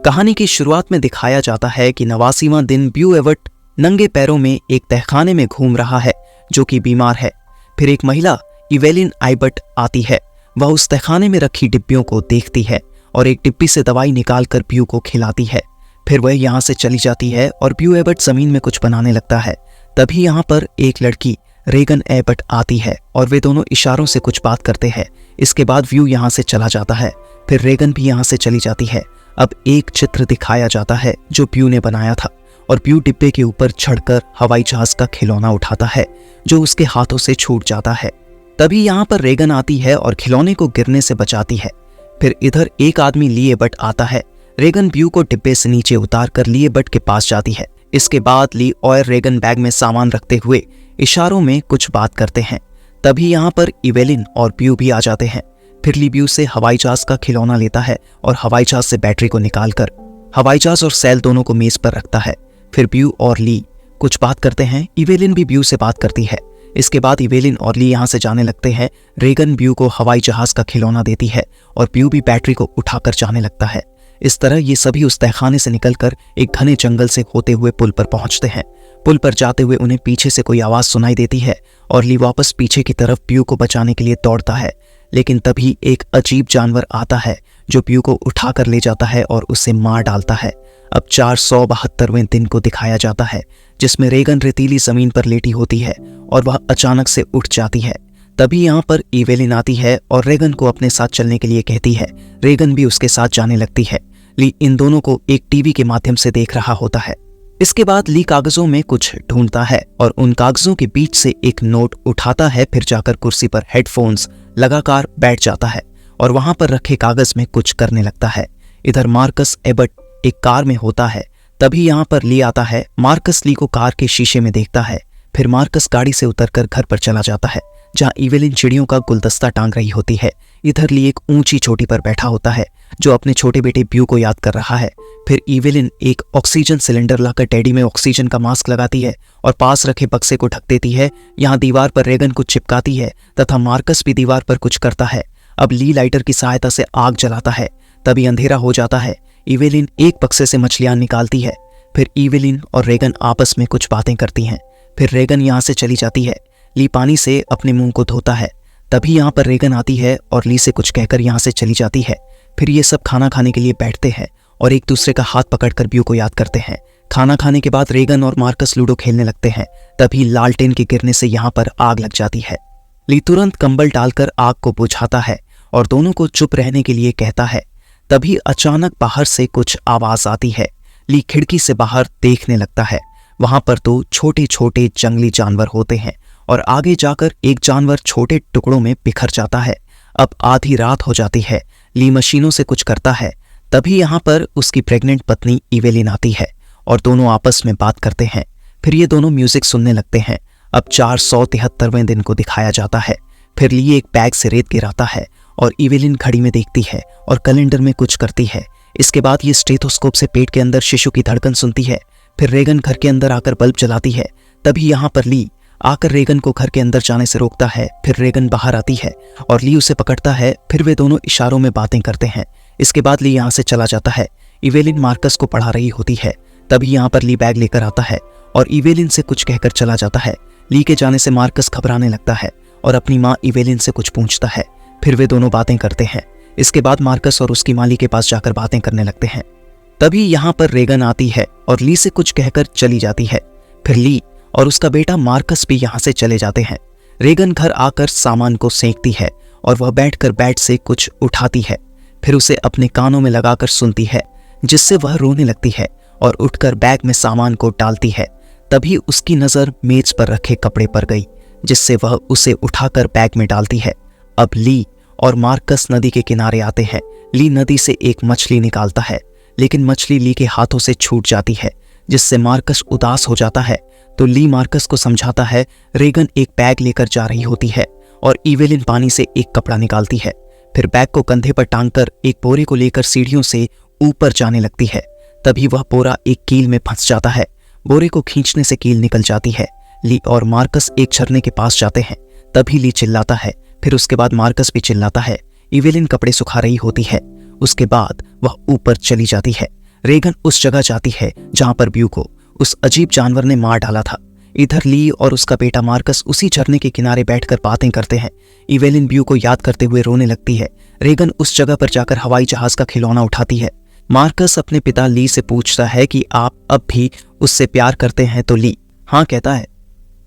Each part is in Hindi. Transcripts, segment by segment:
कहानी की शुरुआत में दिखाया जाता है कि 89वां दिन ब्यू एवर्ट नंगे पैरों में एक तहखाने में घूम रहा है जो कि बीमार है। फिर एक महिला इवेलिन आइबर्ट आती है। वह उस तहखाने में रखी डिब्बियों को देखती है और एक डिब्बी से दवाई निकालकर ब्यू को खिलाती है। फिर वह यहाँ से चली जाती है और ब्यू एवर्ट जमीन में कुछ बनाने लगता है। तभी यहाँ पर एक लड़की रेगन एबर्ट आती है और वे दोनों इशारों से कुछ बात करते हैं। इसके बाद व्यू यहाँ से चला जाता है। फिर रेगन भी यहाँ से चली जाती है। अब एक चित्र दिखाया जाता है जो ब्यू ने बनाया था और ब्यू डिब्बे के ऊपर चढ़कर हवाई जहाज का खिलौना उठाता है जो उसके हाथों से छूट जाता है। तभी यहाँ पर रेगन आती है और खिलौने को गिरने से बचाती है। फिर इधर एक आदमी ली एबर्ट आता है। रेगन ब्यू को डिब्बे से नीचे उतार कर ली एबर्ट के पास जाती है। इसके बाद ली और रेगन बैग में सामान रखते हुए इशारों में कुछ बात करते हैं। तभी यहाँ पर इवेलिन और ब्यू भी आ जाते हैं। फिर ली ब्यू से हवाई जहाज का खिलौना लेता है और हवाई जहाज से बैटरी को निकालकर हवाई जहाज और सैल दोनों को मेज पर रखता है। फिर ब्यू और ली कुछ बात करते हैं। इवेलिन भी ब्यू से बात करती है। इसके बाद इवेलिन और ली यहाँ से जाने लगते हैं। रेगन ब्यू को हवाई जहाज का खिलौना देती है और ब्यू भी बैटरी को उठाकर जाने लगता है। इस तरह ये सभी उस तहखाने से निकलकर एक घने जंगल से होते हुए पुल पर पहुंचते हैं। पुल पर जाते हुए उन्हें पीछे से कोई आवाज सुनाई देती है और ली वापस पीछे की तरफ ब्यू को बचाने के लिए दौड़ता है। लेकिन तभी एक अजीब जानवर आता है जो ब्यू को उठाकर ले जाता है और उसे मार डालता है। अब 472वें दिन को दिखाया जाता है जिसमें रेगन रेतीली जमीन पर लेटी होती है और वह अचानक से उठ जाती है। तभी यहाँ पर इवेलिन आती है और रेगन को अपने साथ चलने के लिए कहती है। रेगन भी उसके साथ जाने लगती है। ली इन दोनों को एक टीवी के माध्यम से देख रहा होता है। इसके बाद ली कागजों में कुछ ढूंढता है और उन कागजों के बीच से एक नोट उठाता है। फिर जाकर कुर्सी पर हेडफोन्स लगाकर बैठ जाता है और वहां पर रखे कागज में कुछ करने लगता है। इधर मार्कस एबर्ट एक कार में होता है। तभी यहाँ पर ली आता है। मार्कस ली को कार के शीशे में देखता है। फिर मार्कस गाड़ी से उतरकर घर पर चला जाता है जहाँ इवेलिन चिड़ियों का गुलदस्ता टांग रही होती है। इधर ली एक ऊंची चोटी पर बैठा होता है जो अपने छोटे बेटे ब्यू को याद कर रहा है। फिर इवेलिन एक ऑक्सीजन सिलेंडर लाकर टेडी में ऑक्सीजन का मास्क लगाती है और पास रखे बक्से को ढक देती है। यहाँ दीवार पर रेगन को चिपकाती है तथा मार्कस भी दीवार पर कुछ करता है। अब ली लाइटर की सहायता से आग जलाता है। तभी अंधेरा हो जाता है। इवेलिन एक बक्से से मछलियां निकालती है। फिर इवेलिन और रेगन आपस में कुछ बातें करती हैं। फिर रेगन यहाँ से चली जाती है। ली पानी से अपने मुंह को धोता है। तभी यहाँ पर रेगन आती है और ली से कुछ कहकर यहाँ से चली जाती है। फिर ये सब खाना खाने के लिए बैठते हैं और एक दूसरे का हाथ पकड़कर ब्यू को याद करते हैं। खाना खाने के बाद रेगन और मार्कस लूडो खेलने लगते हैं। तभी लालटेन के गिरने से यहाँ पर आग लग जाती है। ली तुरंत कंबल डालकर आग को बुझाता है और दोनों को चुप रहने के लिए कहता है। तभी अचानक बाहर से कुछ आवाज आती है। ली खिड़की से बाहर देखने लगता है। वहां पर तो छोटे छोटे जंगली जानवर होते हैं और आगे जाकर एक जानवर छोटे टुकड़ों में बिखर जाता है। अब आधी रात हो जाती है। ली मशीनों से कुछ करता है। तभी यहाँ पर उसकी प्रेग्नेंट पत्नी इवेलिन आती है और दोनों आपस में बात करते हैं। फिर ये दोनों म्यूजिक सुनने लगते हैं। अब 473वें दिन को दिखाया जाता है। फिर ली एक बैग से रेत गिराता है और इवेलिन घड़ी में देखती है और कैलेंडर में कुछ करती है। इसके बाद ये स्टेथोस्कोप से पेट के अंदर शिशु की धड़कन सुनती है। फिर रेगन घर के अंदर आकर बल्ब जलाती है। तभी यहाँ पर ली आकर रेगन को घर के अंदर जाने से रोकता है। फिर रेगन बाहर आती है और ली उसे पकड़ता है। फिर वे दोनों इशारों में बातें करते हैं। इसके बाद ली यहाँ से चला जाता है। इवेलिन मार्कस को पढ़ा रही होती है। तभी यहाँ पर ली बैग लेकर आता है और इवेलिन से कुछ कहकर चला जाता है। ली के जाने से मार्कस घबराने लगता है और अपनी माँ इवेलिन से कुछ पूछता है। फिर वे दोनों बातें करते हैं। इसके बाद मार्कस और उसकी माली के पास जाकर बातें करने लगते हैं। तभी यहाँ पर रेगन आती है और ली से कुछ कहकर चली जाती है। फिर ली और उसका बेटा मार्कस भी यहाँ से चले जाते हैं। रेगन घर आकर सामान को सेंकती है और वह बैठकर बेड से कुछ उठाती है। फिर उसे अपने कानों में लगाकर सुनती है जिससे वह रोने लगती है और उठकर बैग में सामान को डालती है। तभी उसकी नज़र मेज पर रखे कपड़े पर गई जिससे वह उसे उठाकर बैग में डालती है। अब ली और मार्कस नदी के किनारे आते हैं। ली नदी से एक मछली निकालता है लेकिन मछली ली के हाथों से छूट जाती है जिससे मार्कस उदास हो जाता है। तो ली मार्कस को समझाता है। रेगन एक बैग लेकर जा रही होती है और इवेलिन पानी से एक कपड़ा निकालती है। फिर बैग को कंधे पर टांगकर एक बोरे को लेकर सीढ़ियों से ऊपर जाने लगती है। तभी वह बोरा एक कील में फंस जाता है। बोरे को खींचने से कील निकल जाती है। ली और मार्कस एक झरने के पास जाते हैं। तभी ली चिल्लाता है। फिर उसके बाद मार्कस भी चिल्लाता है। इवेलिन कपड़े सुखा रही होती है। उसके बाद वह ऊपर चली जाती है। रेगन उस जगह जाती है जहां पर ब्यू को उस अजीब जानवर ने मार डाला था। इधर ली और उसका बेटा मार्कस उसी झरने के किनारे बैठकर बातें करते हैं। इवेलिन ब्यू को याद करते हुए रोने लगती है। रेगन उस जगह पर जाकर हवाई जहाज का खिलौना उठाती है। मार्कस अपने पिता ली से पूछता है कि आप अब भी उससे प्यार करते हैं, तो ली हाँ कहता है।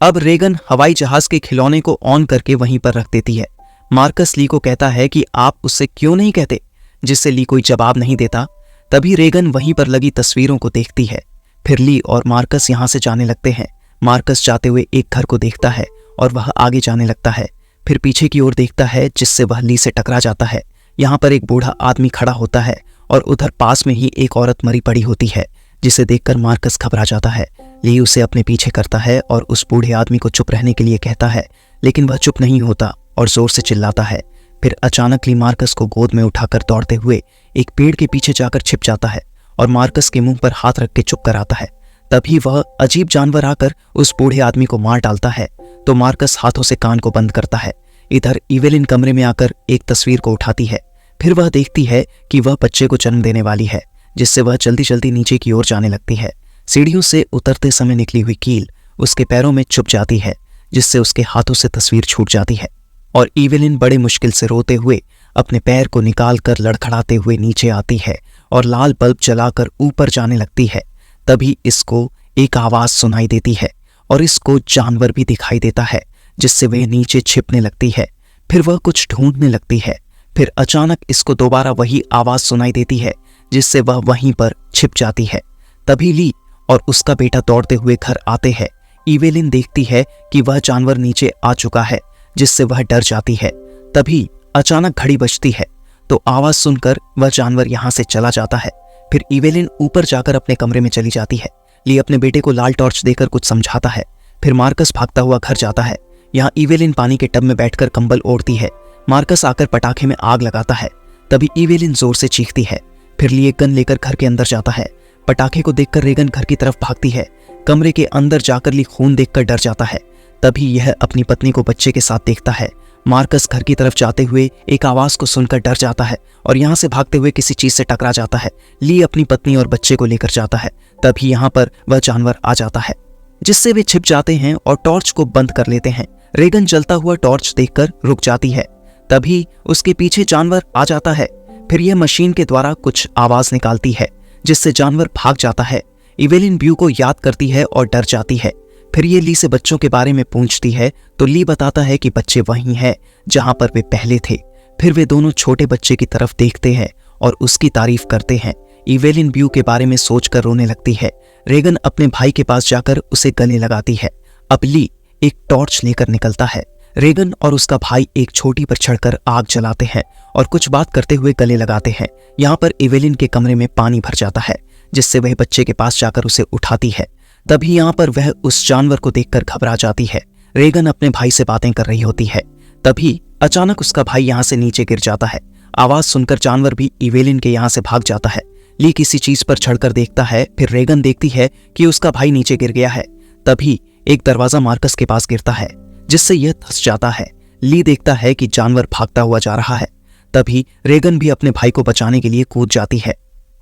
अब रेगन हवाई जहाज के खिलौने को ऑन करके वहीं पर रख देती है। मार्कस ली को कहता है कि आप उससे क्यों नहीं कहते, जिससे ली कोई जवाब नहीं देता। तभी रेगन वहीं पर लगी तस्वीरों को देखती है। फिर ली और मार्कस यहां से जाने लगते हैं। मार्कस जाते हुए एक घर को देखता है और वह आगे जाने लगता है। फिर पीछे की ओर देखता है, जिससे वह ली से टकरा जाता है। यहाँ पर एक बूढ़ा आदमी खड़ा होता है और उधर पास में ही एक औरत मरी पड़ी होती है, जिसे देखकर मार्कस घबरा जाता है। ली उसे अपने पीछे करता है और उस बूढ़े आदमी को चुप रहने के लिए कहता है, लेकिन वह चुप नहीं होता और जोर से चिल्लाता है। फिर अचानक ली मार्कस को गोद में उठाकर दौड़ते हुए एक पेड़ के पीछे जाकर छिप जाता है और मार्कस के मुंह पर हाथ रख के चुप कराता है। तभी वह अजीब जानवर आकर उस बूढ़े आदमी को मार डालता है, तो मार्कस हाथों से कान को बंद करता है। इधर इवेलिन कमरे में आकर एक तस्वीर को उठाती है। फिर वह देखती है कि वह बच्चे को जन्म देने वाली है, जिससे वह जल्दी जल्दी नीचे की ओर जाने लगती है। सीढ़ियों से उतरते समय निकली हुई कील उसके पैरों में चुभ जाती है, जिससे उसके हाथों से तस्वीर छूट जाती है और इवेलिन बड़े मुश्किल से रोते हुए अपने पैर को निकालकर लड़खड़ाते हुए नीचे आती है और लाल बल्ब जलाकर ऊपर जाने लगती है। तभी इसको एक आवाज सुनाई देती है और इसको जानवर भी दिखाई देता है, जिससे वह नीचे छिपने लगती है। फिर वह कुछ ढूंढने लगती है। फिर अचानक इसको दोबारा वही आवाज सुनाई देती है, जिससे वह वहीं पर छिप जाती है। तभी ली और उसका बेटा दौड़ते हुए घर आते हैं। इवेलिन देखती है कि वह जानवर नीचे आ चुका है, जिससे वह डर जाती है। तभी अचानक घड़ी बजती है, तो आवाज सुनकर वह जानवर यहां से चला जाता है। फिर इवेलिन ऊपर जाकर अपने कमरे में चली जाती है। ली अपने बेटे को लाल टॉर्च देकर कुछ समझाता है। फिर मार्कस भागता हुआ घर जाता है। यहाँ इवेलिन पानी के टब में बैठकर कंबल ओढ़ती है। मार्कस आकर पटाखे में आग लगाता है। तभी इवेलिन जोर से चीखती है। फिर ली एक गन लेकर घर के अंदर जाता है। पटाखे को देखकर रेगन घर की तरफ भागती है। कमरे के अंदर जाकर ली खून देखकर डर जाता है। तभी यह अपनी पत्नी को बच्चे के साथ देखता है। मार्कस घर की तरफ जाते हुए एक आवाज को सुनकर डर जाता है और यहाँ से भागते हुए किसी चीज से टकरा जाता है। ली अपनी पत्नी और बच्चे को लेकर जाता है। तभी यहाँ पर वह जानवर आ जाता है, जिससे वे छिप जाते हैं और टॉर्च को बंद कर लेते हैं। रेगन जलता हुआ टॉर्च देखकर रुक जाती है। तभी उसके पीछे जानवर आ जाता है। फिर यह मशीन के द्वारा कुछ आवाज निकालती है, जिससे जानवर भाग जाता है। इवेलिन ब्यू को याद करती है और डर जाती है। फिर ये ली से बच्चों के बारे में पूछती है, तो ली बताता है कि बच्चे वहीं हैं जहां पर वे पहले थे। फिर वे दोनों छोटे बच्चे की तरफ देखते हैं और उसकी तारीफ करते हैं। इवेलिन ब्यू के बारे में सोचकर रोने लगती है। रेगन अपने भाई के पास जाकर उसे गले लगाती है। अब ली एक टॉर्च लेकर निकलता है। रेगन और उसका भाई एक छोटी पर चढ़कर आग जलाते हैं और कुछ बात करते हुए गले लगाते हैं। यहाँ पर इवेलिन के कमरे में पानी भर जाता है, जिससे वह बच्चे के पास जाकर उसे उठाती है। तभी यहाँ पर वह उस जानवर को देखकर घबरा जाती है। रेगन अपने भाई से बातें कर रही होती है। तभी अचानक उसका भाई यहाँ से नीचे गिर जाता है। आवाज सुनकर जानवर भी इवेलिन के यहाँ से भाग जाता है। ली किसी चीज पर चढ़कर देखता है। फिर रेगन देखती है कि उसका भाई नीचे गिर गया है। तभी एक दरवाजा मार्कस के पास गिरता है, जिससे यह धंस जाता है। ली देखता है कि जानवर भागता हुआ जा रहा है। तभी रेगन भी अपने भाई को बचाने के लिए कूद जाती है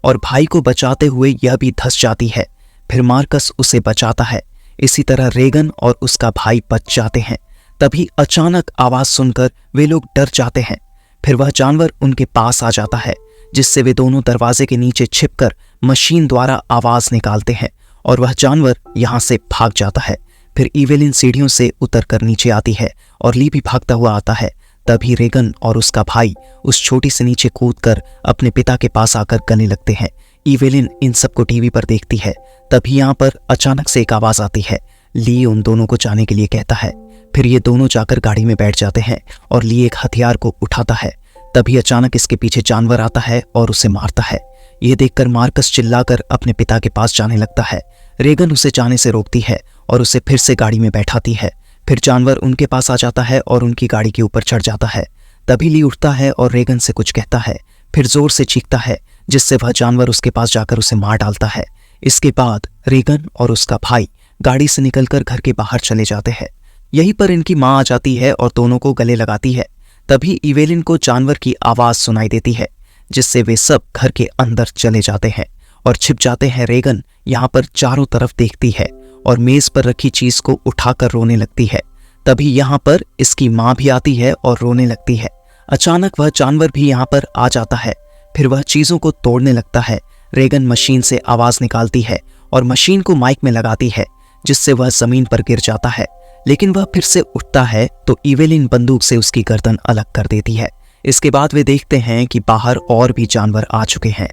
और भाई को बचाते हुए यह भी धंस जाती है। फिर मार्कस उसे बचाता है। इसी तरह रेगन और उसका भाई बच जाते हैं। तभी अचानक आवाज सुनकर वे लोग डर जाते हैं। फिर वह जानवर उनके पास आ जाता है, जिससे वे दोनों दरवाजे के नीचे छिपकर मशीन द्वारा आवाज निकालते हैं और वह जानवर यहां से भाग जाता है। फिर इवेलिन सीढ़ियों से उतरकर नीचे आती है और ली भी भागता हुआ आता है। तभी रेगन और उसका भाई उस छोटी से नीचे कूदकर अपने पिता के पास आकर गले लगते हैं। इवेलिन इन सबको टीवी पर देखती है। तभी यहाँ पर अचानक से एक आवाज आती है। ली उन दोनों को जाने के लिए कहता है। फिर ये दोनों जाकर गाड़ी में बैठ जाते हैं और ली एक हथियार को उठाता है। तभी अचानक इसके पीछे जानवर आता है और उसे मारता है। ये देखकर मार्कस चिल्लाकर अपने पिता के पास जाने लगता है। रेगन उसे जाने से रोकती है और उसे फिर से गाड़ी में बैठाती है। फिर जानवर उनके पास आ जाता है और उनकी गाड़ी के ऊपर चढ़ जाता है। तभी ली उठता है और रेगन से कुछ कहता है। फिर जोर से चीखता है, जिससे वह जानवर उसके पास जाकर उसे मार डालता है। इसके बाद रेगन और उसका भाई गाड़ी से निकलकर घर के बाहर चले जाते हैं। यहीं पर इनकी माँ आ जाती है और दोनों को गले लगाती है। तभी इवेलिन को जानवर की आवाज सुनाई देती है, जिससे वे सब घर के अंदर चले जाते हैं और छिप जाते हैं। रेगन यहाँ पर चारों तरफ देखती है और मेज पर रखी चीज को उठाकर रोने लगती है। तभी यहाँ पर इसकी माँ भी आती है और रोने लगती है। अचानक वह जानवर भी यहाँ पर आ जाता है। फिर वह चीजों को तोड़ने लगता है। रेगन मशीन से आवाज निकालती है और मशीन को माइक में लगाती है, जिससे वह जमीन पर गिर जाता है। लेकिन वह फिर से उठता है तो इवेलिन बंदूक से उसकी गर्दन अलग कर देती है। इसके बाद वे देखते हैं कि बाहर और भी जानवर आ चुके हैं।